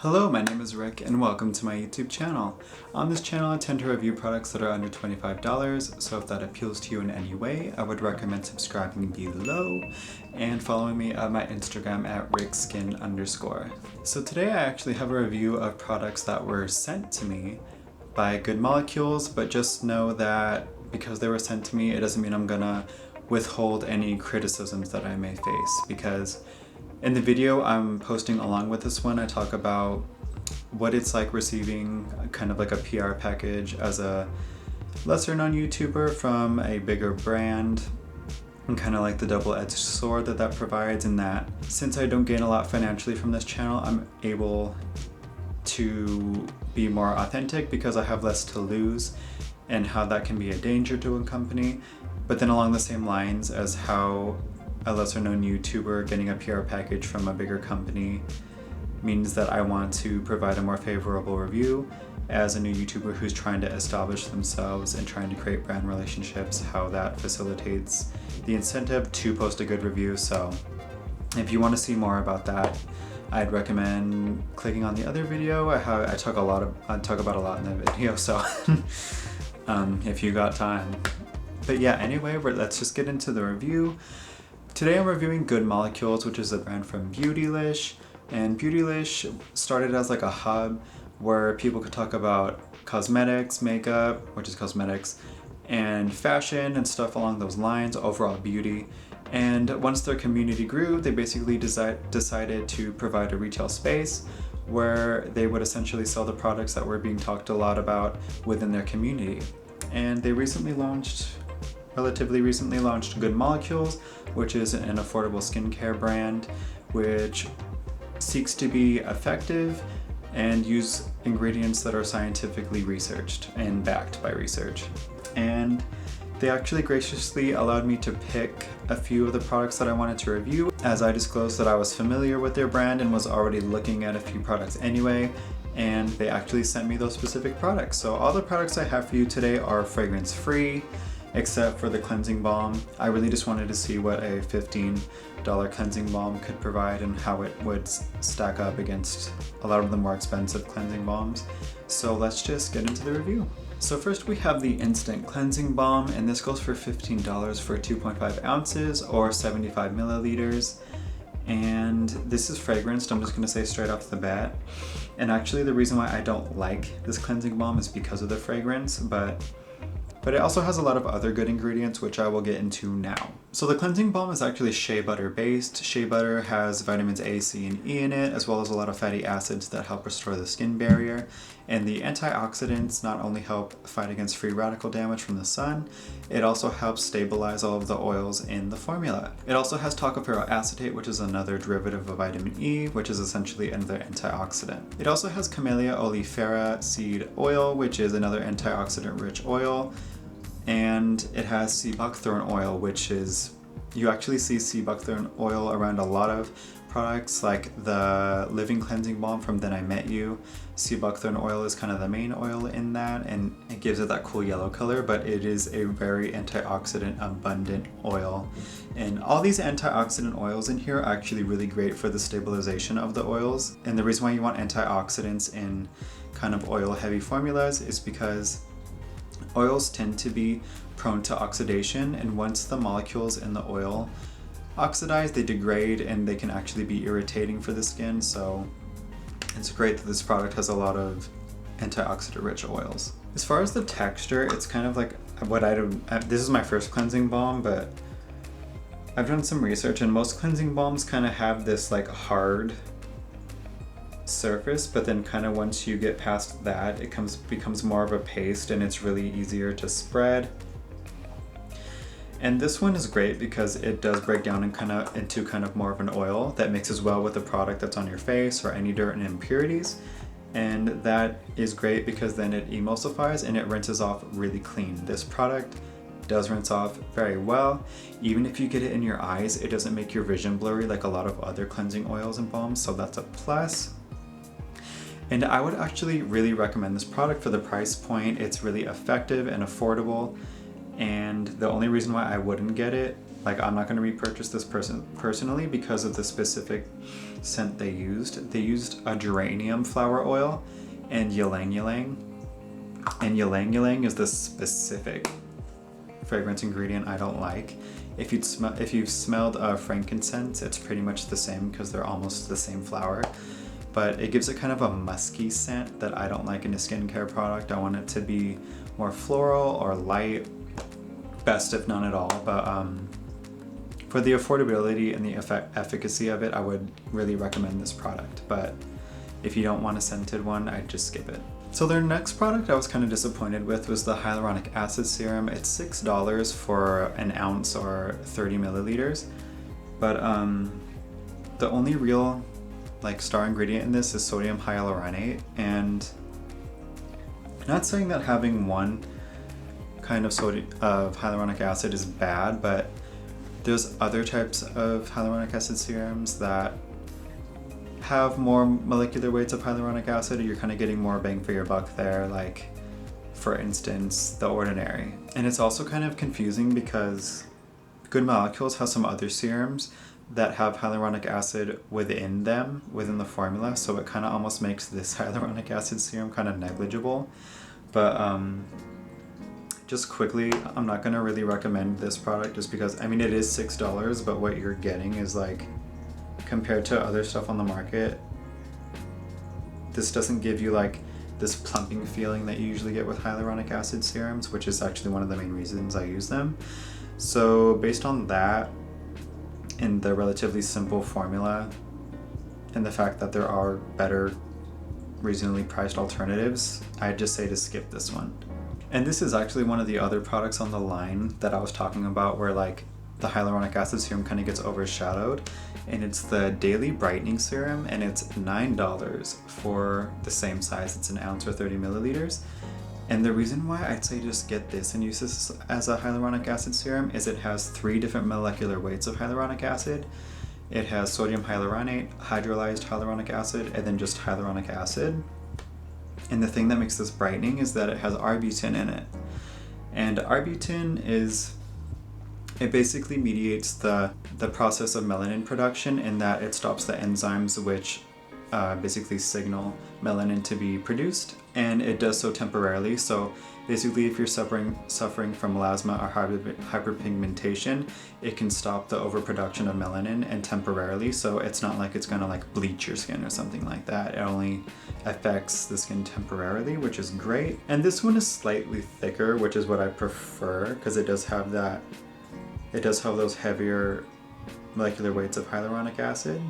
Hello, my name is Rick and welcome to my YouTube channel. On this channel I tend to review products that are under $25, so if that appeals to you in any way, I would recommend subscribing below and following me on my Instagram at rickskin_. So today I actually have a review of products that were sent to me by Good Molecules, but just know that because they were sent to me, it doesn't mean I'm gonna withhold any criticisms that I may face, because in the video I'm posting along with this one, I talk about what it's like receiving kind of like a PR package as a lesser known YouTuber from a bigger brand, and kind of like the double-edged sword that provides, in that since I don't gain a lot financially from this channel, I'm able to be more authentic because I have less to lose, and how that can be a danger to a company. But then along the same lines as how a lesser known YouTuber getting a PR package from a bigger company means that I want to provide a more favorable review as a new YouTuber who's trying to establish themselves and trying to create brand relationships, how that facilitates the incentive to post a good review. So if you want to see more about that, I'd recommend clicking on the other video. I talk about a lot in that video, so if you got time. But yeah, anyway, let's just get into the review. Today I'm reviewing Good Molecules, which is a brand from Beautylish, and Beautylish started as like a hub where people could talk about cosmetics, makeup, which is cosmetics, and fashion and stuff along those lines, overall beauty. And once their community grew, they basically decided to provide a retail space where they would essentially sell the products that were being talked a lot about within their community. And they relatively recently launched Good Molecules, which is an affordable skincare brand which seeks to be effective and use ingredients that are scientifically researched and backed by research. And they actually graciously allowed me to pick a few of the products that I wanted to review, as I disclosed that I was familiar with their brand and was already looking at a few products anyway, and they actually sent me those specific products. So all the products I have for you today are fragrance-free, except for the cleansing balm. I really just wanted to see what a $15 cleansing balm could provide and how it would stack up against a lot of the more expensive cleansing balms. So let's just get into the review. So first we have the Instant Cleansing Balm, and this goes for $15 for 2.5 ounces or 75 milliliters. And this is fragranced, I'm just gonna say straight off the bat. And actually the reason why I don't like this cleansing balm is because of the fragrance, but it also has a lot of other good ingredients, which I will get into now. So the cleansing balm is actually shea butter based. Shea butter has vitamins A, C, and E in it, as well as a lot of fatty acids that help restore the skin barrier. And the antioxidants not only help fight against free radical damage from the sun, it also helps stabilize all of the oils in the formula. It also has tocopherol acetate, which is another derivative of vitamin E, which is essentially another antioxidant. It also has Camellia oleifera seed oil, which is another antioxidant-rich oil. And it has sea buckthorn oil, which is, you actually see sea buckthorn oil around a lot of products, like the Living Cleansing Balm from Then I Met You. Sea buckthorn oil is kind of the main oil in that, and it gives it that cool yellow color, but it is a very antioxidant abundant oil. And all these antioxidant oils in here are actually really great for the stabilization of the oils. And the reason why you want antioxidants in kind of oil heavy formulas is because oils tend to be prone to oxidation, and once the molecules in the oil oxidize, they degrade and they can actually be irritating for the skin. So it's great that this product has a lot of antioxidant rich oils. As far as the texture, it's kind of like this is my first cleansing balm, but I've done some research, and most cleansing balms kind of have this like hard surface, but then kind of once you get past that, it becomes more of a paste, and it's really easier to spread. And this one is great because it does break down into kind of more of an oil that mixes well with the product that's on your face or any dirt and impurities. And that is great because then it emulsifies and it rinses off really clean. This product does rinse off very well. Even if you get it in your eyes, it doesn't make your vision blurry like a lot of other cleansing oils and balms, so that's a plus. And I would actually really recommend this product for the price point. It's really effective and affordable, and the only reason why I wouldn't get it Like, I'm not going to repurchase this personally because of the specific scent they used. They used a geranium flower oil and ylang ylang. And ylang ylang is the specific fragrance ingredient I don't like. If you've smelled frankincense, it's pretty much the same because they're almost the same flower. But it gives it kind of a musky scent that I don't like in a skincare product. I want it to be more floral or light, best if none at all. But for the affordability and the efficacy of it, I would really recommend this product. But if you don't want a scented one, I'd just skip it. So their next product I was kind of disappointed with was the Hyaluronic Acid Serum. It's $6 for an ounce or 30 milliliters. But the only real star ingredient in this is sodium hyaluronate. And not saying that having one kind of hyaluronic acid is bad, but there's other types of hyaluronic acid serums that have more molecular weights of hyaluronic acid. You're kind of getting more bang for your buck there, like for instance The Ordinary. And it's also kind of confusing because Good Molecules has some other serums that have hyaluronic acid within them, within the formula, so it kind of almost makes this hyaluronic acid serum kind of negligible. But just quickly, I'm not going to really recommend this product just because, I mean, it is $6, but what you're getting is compared to other stuff on the market, this doesn't give you this plumping feeling that you usually get with hyaluronic acid serums, which is actually one of the main reasons I use them. So based on that and the relatively simple formula and the fact that there are better reasonably priced alternatives, I'd just say to skip this one. And this is actually one of the other products on the line that I was talking about where the hyaluronic acid serum kind of gets overshadowed, and it's the Daily Brightening Serum, and it's $9 for the same size. It's an ounce or 30 milliliters. And the reason why I'd say just get this and use this as a hyaluronic acid serum is it has 3 different molecular weights of hyaluronic acid. It has sodium hyaluronate, hydrolyzed hyaluronic acid, and then just hyaluronic acid. And the thing that makes this brightening is that it has arbutin in it. And arbutin it basically mediates the process of melanin production in that it stops the enzymes which basically signal melanin to be produced, and it does so temporarily. So basically, if you're suffering from melasma or hyperpigmentation, it can stop the overproduction of melanin and temporarily. So it's not like it's gonna bleach your skin or something like that. It only affects the skin temporarily, which is great. And this one is slightly thicker, which is what I prefer because it does have those heavier molecular weights of hyaluronic acid,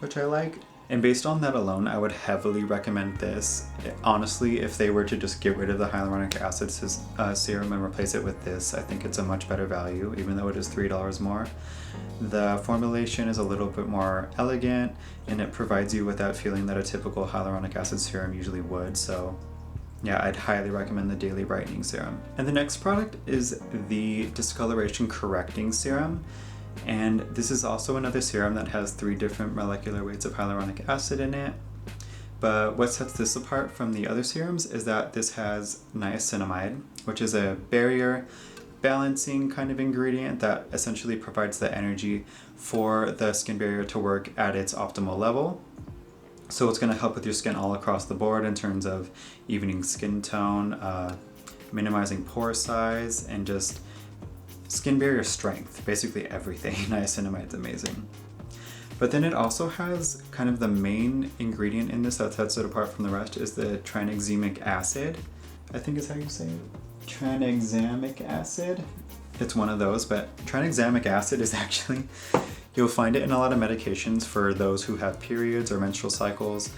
which I like. And based on that alone, I would heavily recommend this. Honestly, if they were to just get rid of the hyaluronic acid serum and replace it with this, I think it's a much better value, even though it is $3 more. The formulation is a little bit more elegant, and it provides you with that feeling that a typical hyaluronic acid serum usually would. So yeah, I'd highly recommend the Daily Brightening Serum. And the next product is the Discoloration Correcting Serum. And this is also another serum that has 3 different molecular weights of hyaluronic acid in it. But what sets this apart from the other serums is that this has niacinamide, which is a barrier balancing kind of ingredient that essentially provides the energy for the skin barrier to work at its optimal level. So it's going to help with your skin all across the board in terms of evening skin tone, minimizing pore size, and just skin barrier strength, basically everything. Niacinamide's amazing. But then it also has kind of the main ingredient in this that sets it apart from the rest is the tranexamic acid, I think is how you say it. Tranexamic acid. It's one of those, but tranexamic acid is actually, you'll find it in a lot of medications for those who have periods or menstrual cycles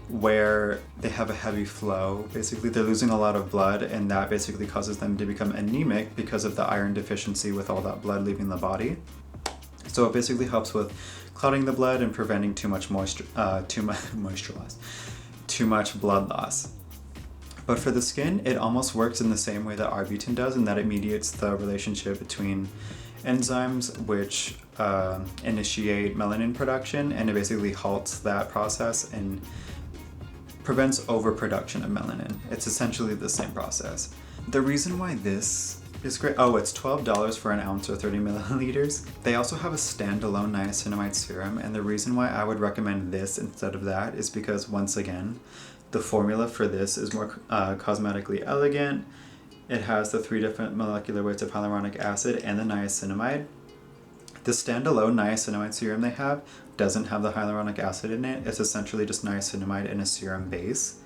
where they have a heavy flow. Basically, they're losing a lot of blood, and that basically causes them to become anemic because of the iron deficiency with all that blood leaving the body. So it basically helps with clotting the blood and preventing too much blood loss. But for the skin, it almost works in the same way that arbutin does, in that it mediates the relationship between enzymes which initiate melanin production, and it basically halts that process and prevents overproduction of melanin. It's essentially the same process. The reason why this is great. Oh, it's $12 for an ounce or 30 milliliters. They also have a standalone niacinamide serum, and the reason why I would recommend this instead of that is because, once again, the formula for this is more cosmetically elegant. It has the 3 different molecular weights of hyaluronic acid and the niacinamide. The standalone niacinamide serum they have doesn't have the hyaluronic acid in it. It's essentially just niacinamide in a serum base.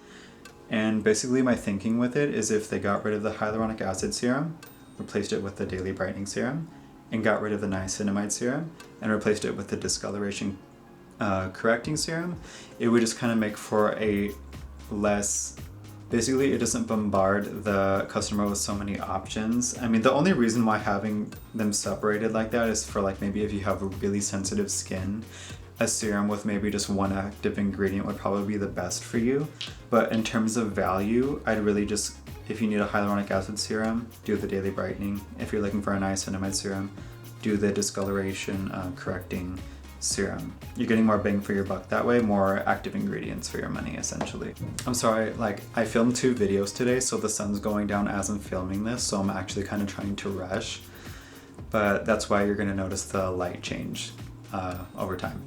And basically my thinking with it is if they got rid of the hyaluronic acid serum, replaced it with the daily brightening serum, and got rid of the niacinamide serum, and replaced it with the discoloration correcting serum, it would just kind of make for a less... Basically, it doesn't bombard the customer with so many options. I mean, the only reason why having them separated like that is for like maybe if you have a really sensitive skin, a serum with maybe just one active ingredient would probably be the best for you. But in terms of value, I'd really just, if you need a hyaluronic acid serum, do the daily brightening. If you're looking for a niacinamide serum, do the discoloration correcting serum. You're getting more bang for your buck that way, more active ingredients for your money essentially. I'm sorry, like I filmed 2 videos today, so the sun's going down as I'm filming this, so I'm actually kind of trying to rush, but that's why you're going to notice the light change over time.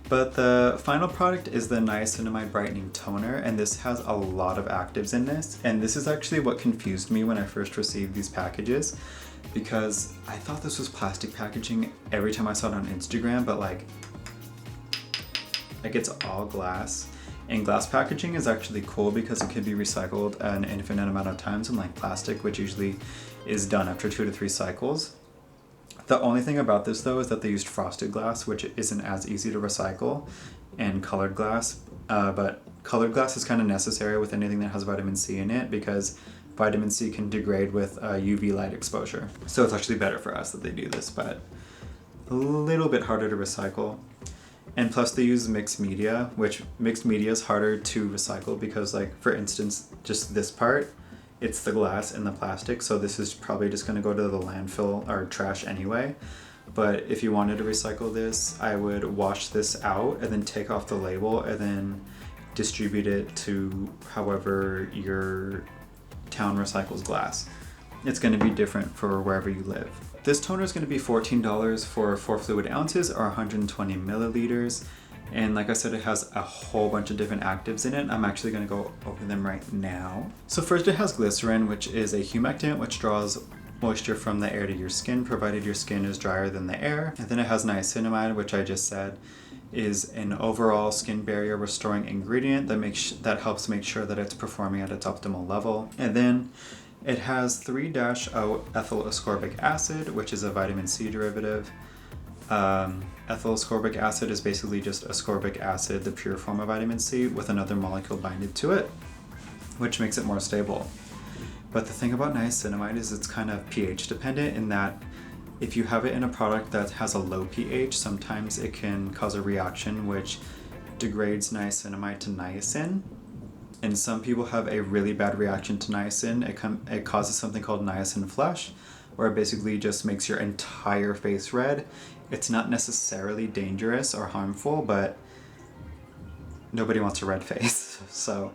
But the final product is the Niacinamide Brightening Toner, and this has a lot of actives in this, and this is actually what confused me when I first received these packages, because I thought this was plastic packaging every time I saw it on Instagram, but like it's all glass. And glass packaging is actually cool because it can be recycled an infinite amount of times, unlike plastic, which usually is done after 2 to 3 cycles. The only thing about this though is that they used frosted glass, which isn't as easy to recycle, and colored glass, but colored glass is kind of necessary with anything that has vitamin C in it because vitamin C can degrade with UV light exposure. So it's actually better for us that they do this, but a little bit harder to recycle. And plus they use mixed media, which mixed media is harder to recycle because, like, for instance, just this part, it's the glass and the plastic, so this is probably just gonna go to the landfill or trash anyway. But if you wanted to recycle this, I would wash this out and then take off the label and then distribute it to however your town recycles glass. It's going to be different for wherever you live. This toner is going to be $14 for 4 fluid ounces or 120 milliliters. And like I said, it has a whole bunch of different actives in it. I'm actually going to go over them right now. So first it has glycerin, which is a humectant which draws moisture from the air to your skin, provided your skin is drier than the air. And then it has niacinamide, which I just said is an overall skin barrier restoring ingredient that helps make sure that it's performing at its optimal level. And then it has 3-O ethyl ascorbic acid, which is a vitamin C derivative. Ethyl ascorbic acid is basically just ascorbic acid, the pure form of vitamin C, with another molecule binded to it, which makes it more stable. But the thing about niacinamide is it's kind of pH dependent in that if you have it in a product that has a low pH, sometimes it can cause a reaction which degrades niacinamide to niacin. And some people have a really bad reaction to niacin. It causes something called niacin flush, where it basically just makes your entire face red. It's not necessarily dangerous or harmful, but nobody wants a red face. So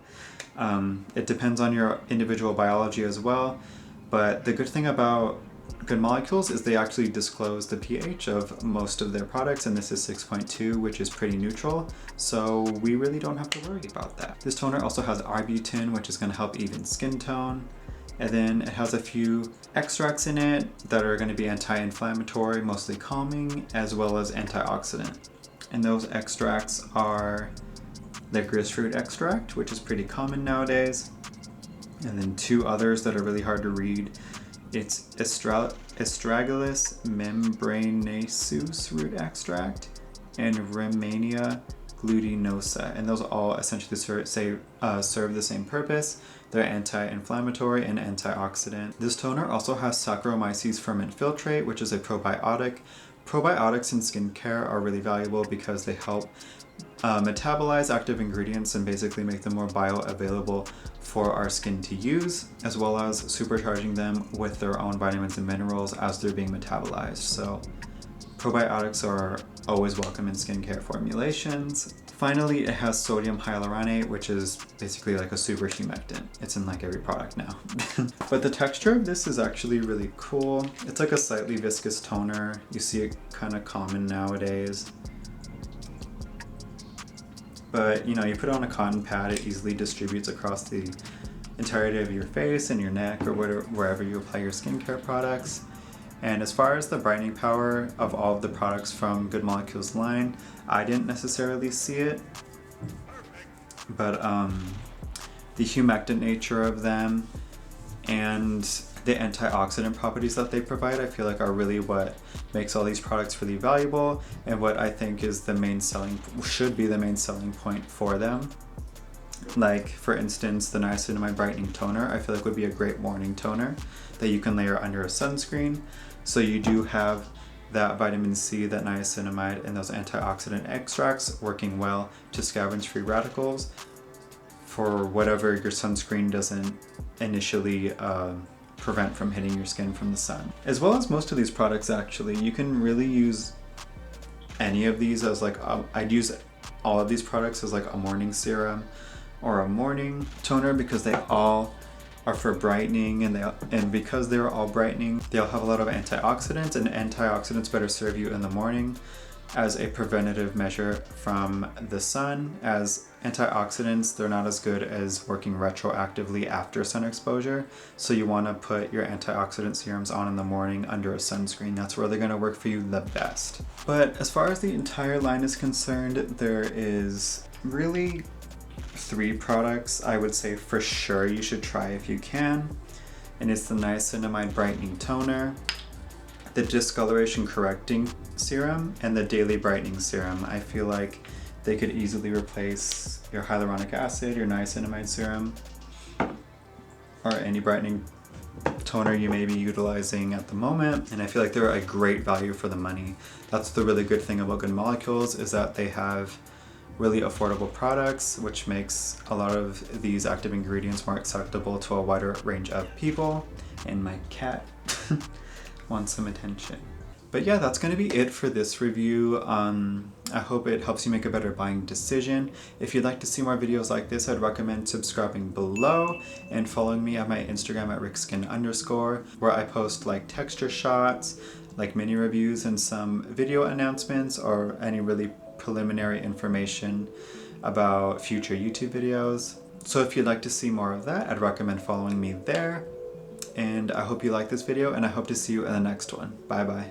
it depends on your individual biology as well. But the good thing about Good Molecules is they actually disclose the pH of most of their products, and this is 6.2, which is pretty neutral, so we really don't have to worry about that. This toner also has arbutin, which is going to help even skin tone, and then it has a few extracts in it that are going to be anti-inflammatory, mostly calming, as well as antioxidant. And those extracts are licorice fruit extract, which is pretty common nowadays, and then 2 others that are really hard to read. It's Astragalus membranaceus root extract and Rehmannia glutinosa, and those all essentially serve the same purpose. They're anti-inflammatory and antioxidant. This toner also has Saccharomyces ferment filtrate, which is a probiotic. Probiotics in skincare are really valuable because they help metabolize active ingredients and basically make them more bioavailable for our skin to use, as well as supercharging them with their own vitamins and minerals as they're being metabolized. So probiotics are always welcome in skincare formulations. Finally, it has sodium hyaluronate, which is basically like a super humectant. It's in like every product now. But the texture of this is actually really cool. It's like a slightly viscous toner. You see it kind of common nowadays. But you know, you put it on a cotton pad, it easily distributes across the entirety of your face and your neck or wherever you apply your skincare products. And as far as the brightening power of all of the products from Good Molecules line, I didn't necessarily see it, but the humectant nature of them and the antioxidant properties that they provide, I feel like are really what makes all these products really valuable and what I think is should be the main selling point for them. Like for instance, the Niacinamide Brightening Toner, I feel like would be a great morning toner that you can layer under a sunscreen. So you do have that vitamin C, that niacinamide, and those antioxidant extracts working well to scavenge free radicals for whatever your sunscreen doesn't initially prevent from hitting your skin from the sun. As well as most of these products actually, you can really use any of these as like, I'd use all of these products as like a morning serum or a morning toner because they all are for brightening, and because they're all brightening, they'll have a lot of antioxidants, and antioxidants better serve you in the morning as a preventative measure from the sun, as antioxidants, they're not as good as working retroactively after sun exposure. So you want to put your antioxidant serums on in the morning under a sunscreen. That's where they're going to work for you the best. But as far as the entire line is concerned, there is really 3 products I would say for sure you should try if you can. And it's the Niacinamide Brightening Toner, the Discoloration Correcting Serum, and the Daily Brightening Serum. I feel like they could easily replace your hyaluronic acid, your niacinamide serum, or any brightening toner you may be utilizing at the moment. And I feel like they're a great value for the money. That's the really good thing about Good Molecules, is that they have really affordable products, which makes a lot of these active ingredients more acceptable to a wider range of people. And my cat wants some attention. But yeah, that's going to be it for this review. I hope it helps you make a better buying decision. If you'd like to see more videos like this, I'd recommend subscribing below and following me on my Instagram at rickskin_, where I post like texture shots, like mini reviews, and some video announcements or any really preliminary information about future YouTube videos. So if you'd like to see more of that, I'd recommend following me there. And I hope you like this video, and I hope to see you in the next one. Bye bye.